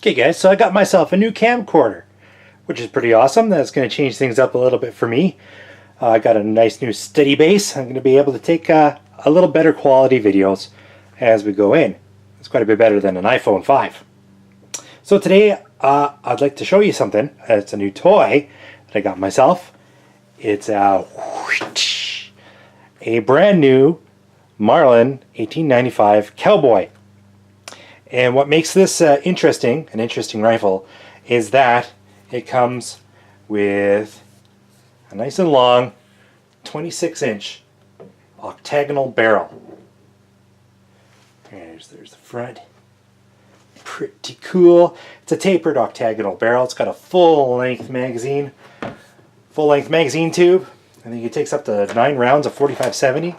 Okay guys, so I got myself a new camcorder, which is pretty awesome. That's going to change things up a little bit for me. I got a nice new steady base. I'm going to be able to take a little better quality videos as we go in. It's quite a bit better than an iPhone 5. So today I'd like to show you something. It's a new toy that I got myself. It's a brand new Marlin 1895 Cowboy. And what makes this an interesting rifle is that it comes with a nice and long 26-inch octagonal barrel. There's the front. Pretty cool. It's a tapered octagonal barrel. It's got a full-length magazine tube. I think it takes up to 9 rounds of 45-70.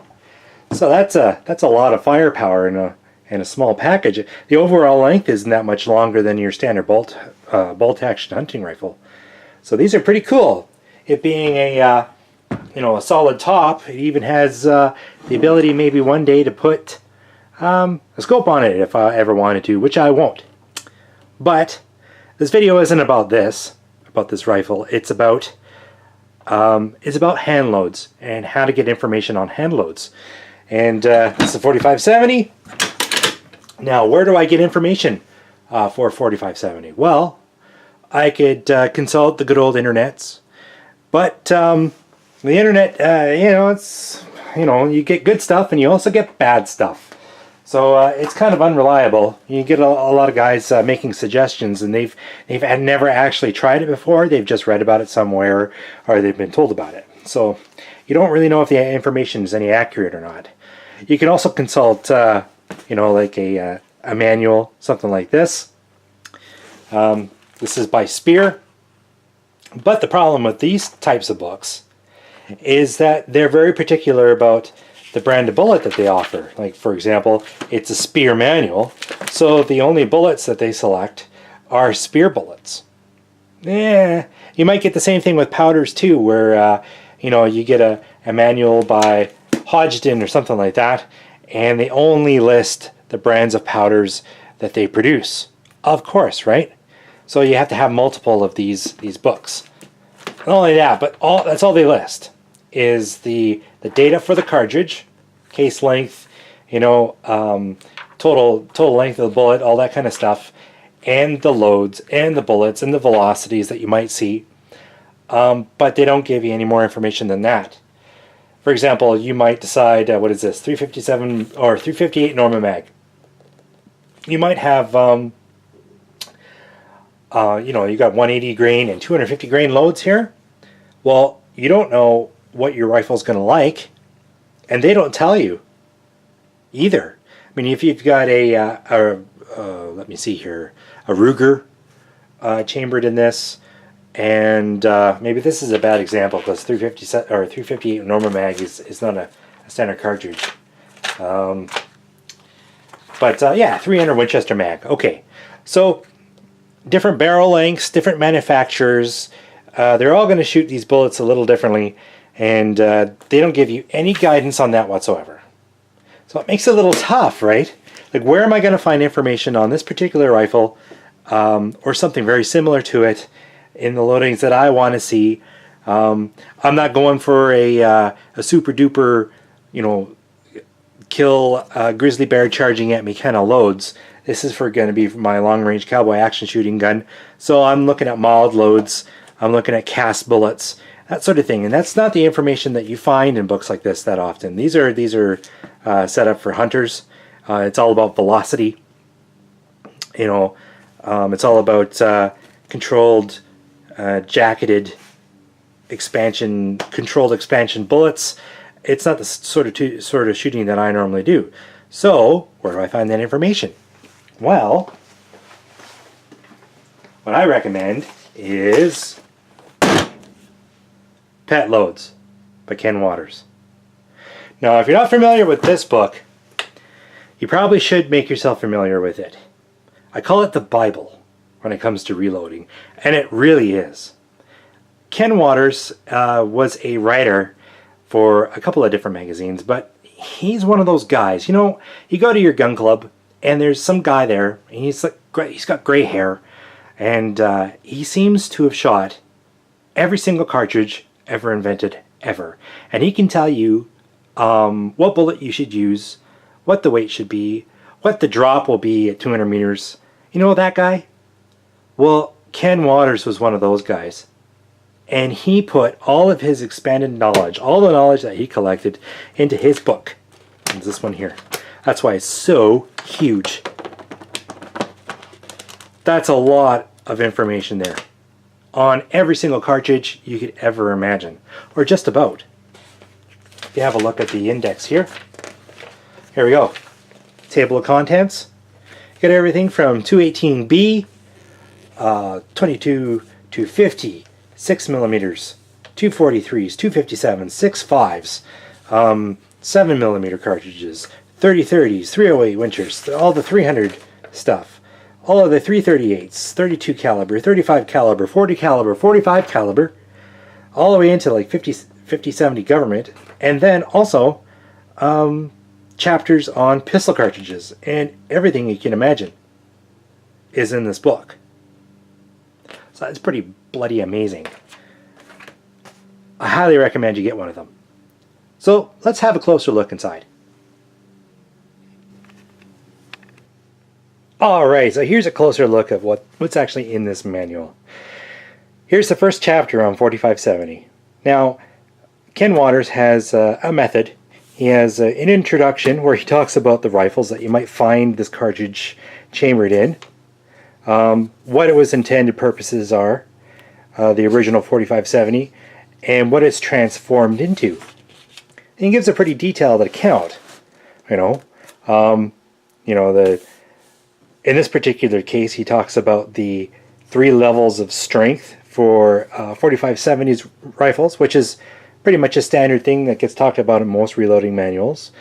So that's a lot of firepower in a small package. The overall length isn't that much longer than your standard bolt action hunting rifle. So these are pretty cool. It being a solid top, it even has the ability maybe one day to put a scope on it if I ever wanted to, which I won't. But this video isn't about this rifle. It's about hand loads and how to get information on hand loads. And this is a 4570. Now, where do I get information for 4570? Well, I could consult the good old internets, but the internet, you get good stuff and you also get bad stuff. So it's kind of unreliable. You get a lot of guys making suggestions, and they've never actually tried it before. They've just read about it somewhere, or they've been told about it. So you don't really know if the information is any accurate or not. You can also consult, like a manual, something like this. This is by Spear. But the problem with these types of books is that they're very particular about the brand of bullet that they offer. Like, for example, it's a Spear manual, so the only bullets that they select are Spear bullets. You might get the same thing with powders too, where you get a manual by Hodgdon or something like that, and they only list the brands of powders that they produce. Of course, right? So you have to have multiple of these books. Not only that, but that's all they list is the data for the cartridge, case length, total length of the bullet, all that kind of stuff, and the loads and the bullets and the velocities that you might see. But they don't give you any more information than that. For example, you might decide, what is this, 357 or 358 Norma Mag. You might have, you got 180 grain and 250 grain loads here. Well, you don't know what your rifle's going to like, and they don't tell you either. I mean, if you've got let me see here, a Ruger chambered in this, and maybe this is a bad example because 358 Norma Mag is not a standard cartridge. Yeah, 300 Winchester Mag. Okay, so different barrel lengths, different manufacturers. They're all going to shoot these bullets a little differently, and they don't give you any guidance on that whatsoever. So it makes it a little tough, right? Like, where am I going to find information on this particular rifle or something very similar to it in the loadings that I want to see? I'm not going for a super duper, kill a grizzly bear charging at me kind of loads. This is going to be my long-range cowboy action shooting gun. So I'm looking at mild loads. I'm looking at cast bullets, that sort of thing. And that's not the information that you find in books like this that often. These are set up for hunters. It's all about velocity. It's all about controlled, jacketed controlled expansion bullets. It's not the sort of shooting that I normally do. So where do I find that information? Well, what I recommend is Pet Loads by Ken Waters. Now, if you're not familiar with this book, you probably should make yourself familiar with it. I call it the Bible when it comes to reloading, and it really is. Ken Waters was a writer for a couple of different magazines, but he's one of those guys. You go to your gun club, and there's some guy there, and he's got gray hair, And he seems to have shot every single cartridge ever invented, ever. And he can tell you what bullet you should use, what the weight should be, what the drop will be at 200 meters. You know that guy? Well, Ken Waters was one of those guys. And he put all of his expanded knowledge, all the knowledge that he collected, into his book. It's this one here. That's why it's so huge. That's a lot of information there on every single cartridge you could ever imagine, or just about. If you have a look at the index here, here we go. Table of contents. You got everything from 218B, 22 to 50, 6 millimeters, 243s, 257s, 6.5s, 7 millimeter cartridges, 30-30s, 308 Winchers, all the 300 stuff, all of the 338s, 32 caliber, 35 caliber, 40 caliber, 45 caliber, all the way into like 50-70 government, and then also chapters on pistol cartridges, and everything you can imagine is in this book. So that's pretty bloody amazing. I highly recommend you get one of them. So let's have a closer look inside. Alright, so here's a closer look at what's actually in this manual. Here's the first chapter on 4570. Now, Ken Waters has a method. He has an introduction where he talks about the rifles that you might find this cartridge chambered in, what it was intended purposes are, the original 4570, and what it's transformed into. And he gives a pretty detailed account. In this particular case, he talks about the 3 levels of strength for 4570's rifles, which is pretty much a standard thing that gets talked about in most reloading manuals.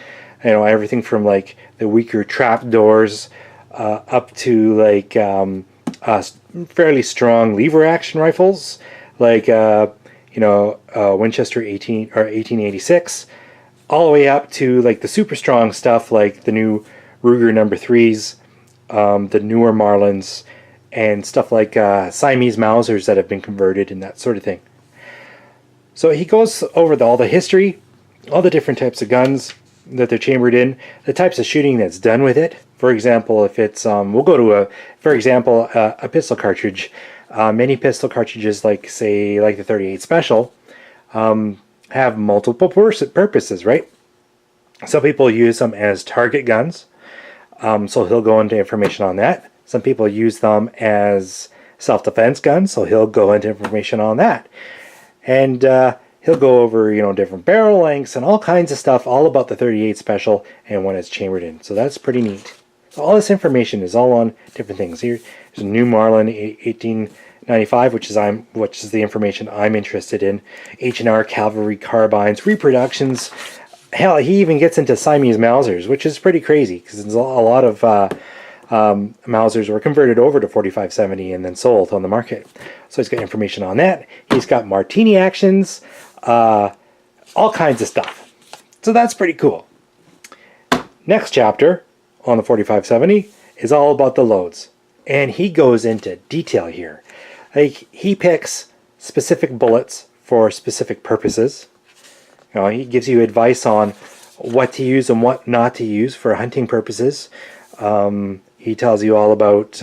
Everything from like the weaker trap doors up to like fairly strong lever action rifles, like Winchester 1886, all the way up to like the super strong stuff like the new Ruger number 3s, the newer Marlins, and stuff like Siamese Mausers that have been converted and that sort of thing. So he goes over all the history, all the different types of guns that they're chambered in, the types of shooting that's done with it. For example, if it's, we'll go to a pistol cartridge. Many pistol cartridges, like the 38 Special, have multiple purposes, right? Some people use them as target guns, so he'll go into information on that. Some people use them as self-defense guns, so he'll go into information on that. And he'll go over, different barrel lengths and all kinds of stuff, all about the 38 Special and when it's chambered in. So that's pretty neat. So all this information is all on different things. Here's a new Marlin 1895, which is the information I'm interested in. H&R cavalry carbines, reproductions. Hell, he even gets into Siamese Mausers, which is pretty crazy because a lot of Mausers were converted over to 4570 and then sold on the market. So he's got information on that. He's got martini actions, all kinds of stuff. So that's pretty cool. Next chapter on the 4570 is all about the loads. And he goes into detail here. Like, he picks specific bullets for specific purposes. He gives you advice on what to use and what not to use for hunting purposes. He tells you all about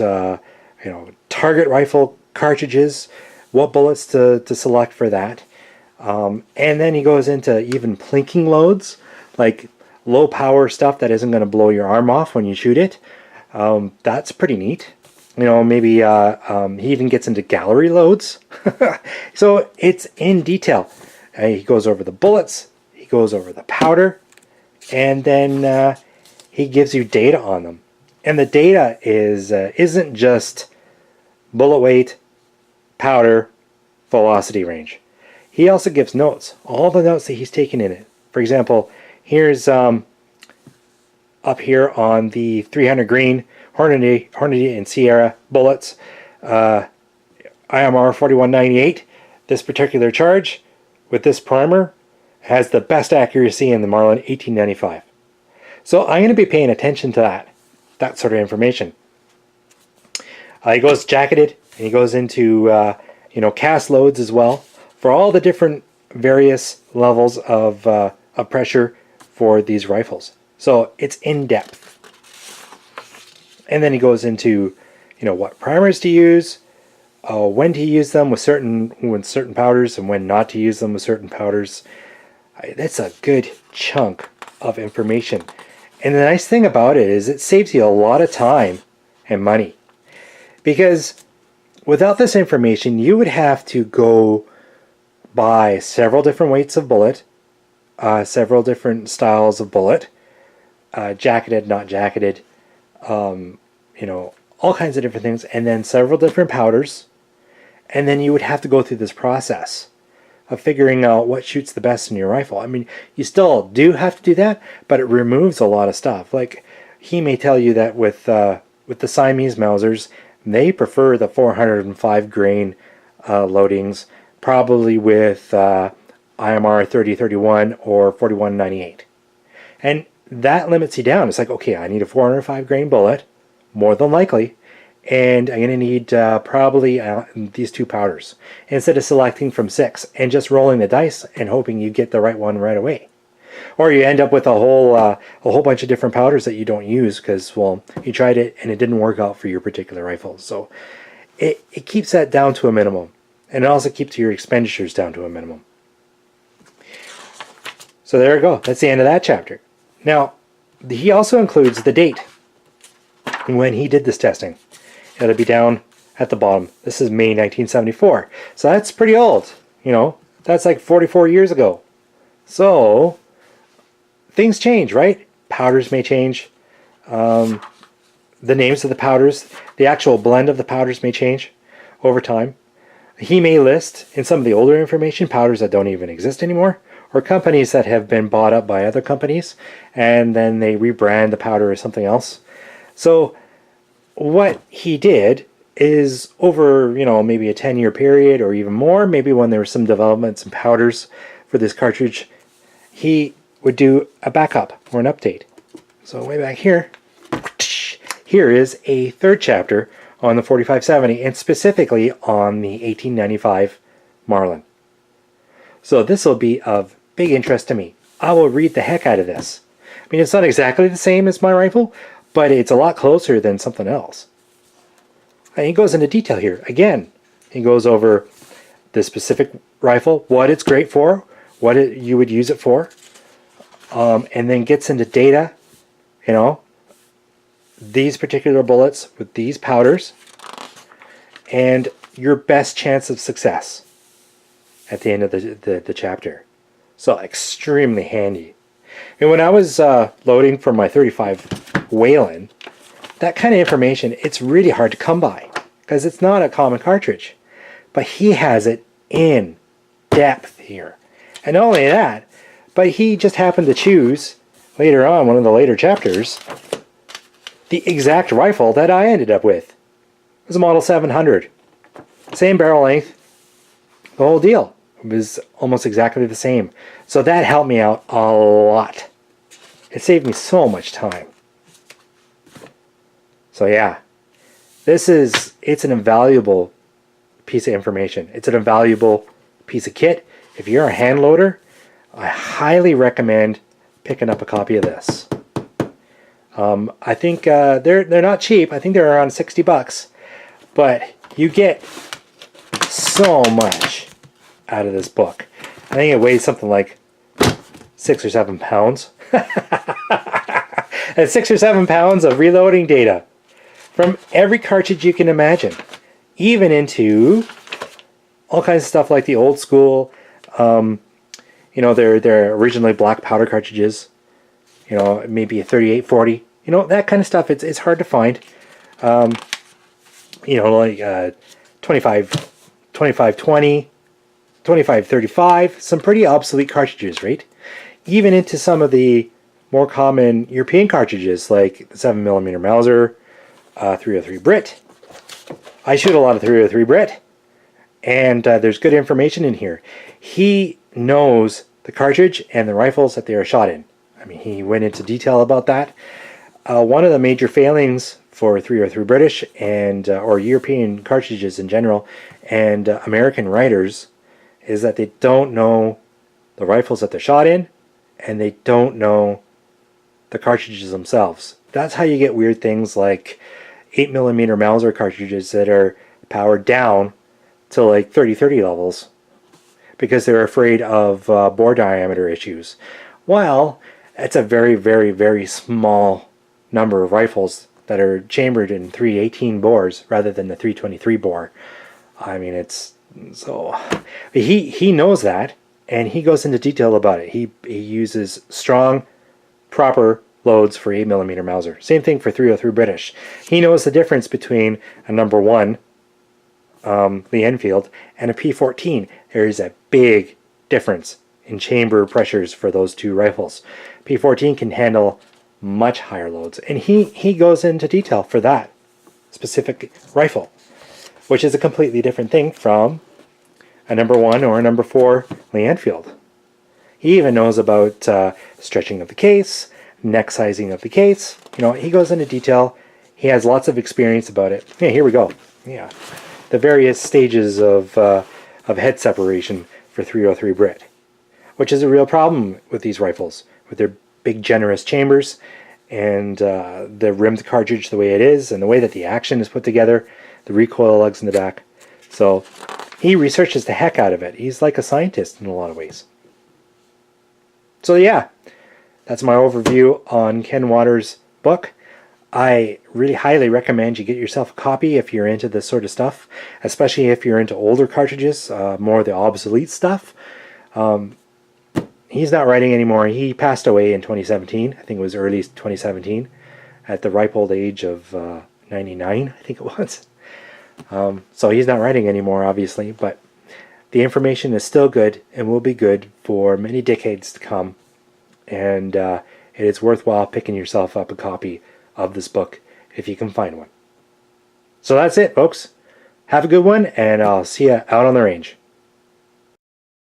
target rifle cartridges, what bullets to select for that. And then he goes into even plinking loads, like low power stuff that isn't going to blow your arm off when you shoot it. That's pretty neat. Maybe he even gets into gallery loads. So it's in detail. He goes over the bullets, he goes over the powder, and then he gives you data on them. And the data isn't just bullet weight, powder, velocity range. He also gives notes, all the notes that he's taken in it. For example, here's up here on the 300 grain Hornady and Sierra bullets, IMR 4198. This particular charge with this primer has the best accuracy in the Marlin 1895. So I'm going to be paying attention to that sort of information. He goes jacketed, And he goes into, cast loads as well for all the different various levels of pressure for these rifles. So it's in depth. And then he goes into, what primers to use, when to use them with certain powders and when not to use them with certain powders. That's a good chunk of information. And the nice thing about it is it saves you a lot of time and money. Because without this information, you would have to go buy several different weights of bullet, several different styles of bullet, jacketed, not jacketed, all kinds of different things, and then several different powders. And then you would have to go through this process of figuring out what shoots the best in your rifle. I mean, you still do have to do that, but it removes a lot of stuff. Like, he may tell you that with the Siamese Mausers, they prefer the 405 grain loadings, probably with IMR 3031 or 4198. And that limits you down. It's like, okay, I need a 405 grain bullet, more than likely, and I'm going to need probably these two powders, instead of selecting from 6 and just rolling the dice and hoping you get the right one right away. Or you end up with a whole bunch of different powders that you don't use because, well, you tried it and it didn't work out for your particular rifle. So it keeps that down to a minimum, and it also keeps your expenditures down to a minimum. So there we go. That's the end of that chapter. Now, he also includes the date when he did this testing. It'll be down at the bottom. This is May 1974. So that's pretty old. That's like 44 years ago. So things change, right? Powders may change. The names of the powders, the actual blend of the powders may change over time. He may list in some of the older information powders that don't even exist anymore, or companies that have been bought up by other companies and then they rebrand the powder as something else. So what he did is over, maybe a 10-year period or even more, maybe when there were some developments in powders for this cartridge, he would do a backup or an update. So way back here is a third chapter on the 4570 and specifically on the 1895 Marlin. So this will be of big interest to me. I will read the heck out of this. I mean, it's not exactly the same as my rifle, but it's a lot closer than something else. And he goes into detail here. Again, he goes over the specific rifle, what it's great for, what you would use it for, and then gets into data, these particular bullets with these powders, and your best chance of success at the end of the chapter. So extremely handy. And when I was loading for my 35 Whalen, that kind of information, it's really hard to come by because it's not a common cartridge. But he has it in depth here. And not only that, but he just happened to choose later on, one of the later chapters, the exact rifle that I ended up with. It was a Model 700. Same barrel length, the whole deal. It was almost exactly the same. So that helped me out a lot. It saved me so much time. So yeah, it's an invaluable piece of information. It's an invaluable piece of kit. If you're a hand loader, I highly recommend picking up a copy of this. I think they're not cheap. I think they're around $60, but you get so much out of this book. I think it weighs something like 6 or 7 pounds. And 6 or 7 pounds of reloading data from every cartridge you can imagine, even into all kinds of stuff like the old school, they're originally black powder cartridges, maybe a 3840, that kind of stuff. It's hard to find, like 2520, 2535, some pretty obsolete cartridges, right? Even into some of the more common European cartridges like the 7mm Mauser, 303 Brit. I shoot a lot of 303 Brit, and there's good information in here. He knows the cartridge and the rifles that they are shot in. I mean, he went into detail about that. One of the major failings for 303 British and or European cartridges in general and American writers is that they don't know the rifles that they're shot in, and they don't know the cartridges themselves. That's how you get weird things like 8mm Mauser cartridges that are powered down to like 30-30 levels because they're afraid of bore diameter issues. Well, it's a very, very, very small number of rifles that are chambered in 318 bores rather than the 323 bore. I mean, it's so he knows that, and he goes into detail about it. He uses strong, proper loads for 8mm Mauser. Same thing for 303 British. He knows the difference between a number 1 Lee Enfield and a P14. There is a big difference in chamber pressures for those two rifles. P14 can handle much higher loads, and he goes into detail for that specific rifle, which is a completely different thing from a number 1 or a number 4 Lee Enfield. He even knows about stretching of the case, neck sizing of the case. You know, he goes into detail. He has lots of experience about it. Yeah, here we go. Yeah, the various stages of head separation for 303 Brit, which is a real problem with these rifles, with their big generous chambers and the rimmed cartridge the way it is, and the way that the action is put together, the recoil lugs in the back. So he researches the heck out of it. He's like a scientist in a lot of ways. So yeah, that's my overview on Ken Waters' book. I really highly recommend you get yourself a copy if you're into this sort of stuff, especially if you're into older cartridges, more of the obsolete stuff. He's not writing anymore. He passed away in 2017. I think it was early 2017 at the ripe old age of 99, I think it was. So he's not writing anymore, obviously, but the information is still good and will be good for many decades to come. And it is worthwhile picking yourself up a copy of this book if you can find one. So that's it, folks. Have a good one, and I'll see you out on the range.